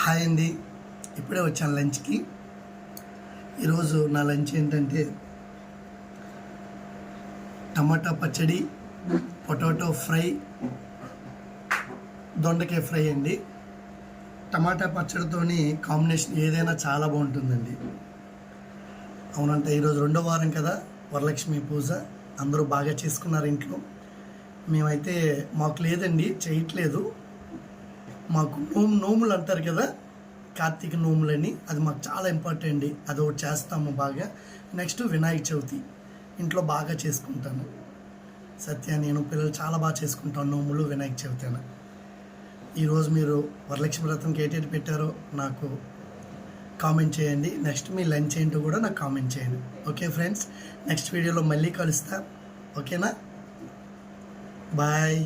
Hi అండి, ఇప్పుడే వచ్చాను లంచ్కి. ఈరోజు నా లంచ్ ఏంటంటే టమాటా పచ్చడి, పొటాటో ఫ్రై, దొండకాయ ఫ్రై అండి. టమాటా పచ్చడితోని కాంబినేషన్ ఏదైనా చాలా బాగుంటుందండి. అవునంట, ఈరోజు 2వ వారం కదా, వరలక్ష్మి పూజ అందరూ బాగా చేసుకున్నారు ఇంట్లో. మేమైతే మాకు లేదండి, చేయట్లేదు. మాకు నోములు అంటారు కదా, కార్తీక నోములని, అది మాకు చాలా ఇంపార్టెంట్ అండి. అది ఒకటి చేస్తాము బాగా. నెక్స్ట్ వినాయక చవితి ఇంట్లో బాగా చేసుకుంటాను. సత్య, నేను పిల్లలు చాలా బాగా చేసుకుంటాను నోములు, వినాయక చవితి అని. ఈరోజు మీరు వరలక్ష్మి వ్రతంకి ఏటేటి పెట్టారో నాకు కామెంట్ చేయండి. నెక్స్ట్ మీ లంచ్ ఏంటో కూడా నాకు కామెంట్ చేయండి. ఓకే ఫ్రెండ్స్, నెక్స్ట్ వీడియోలో మళ్ళీ కలుస్తా. ఓకేనా? బాయ్.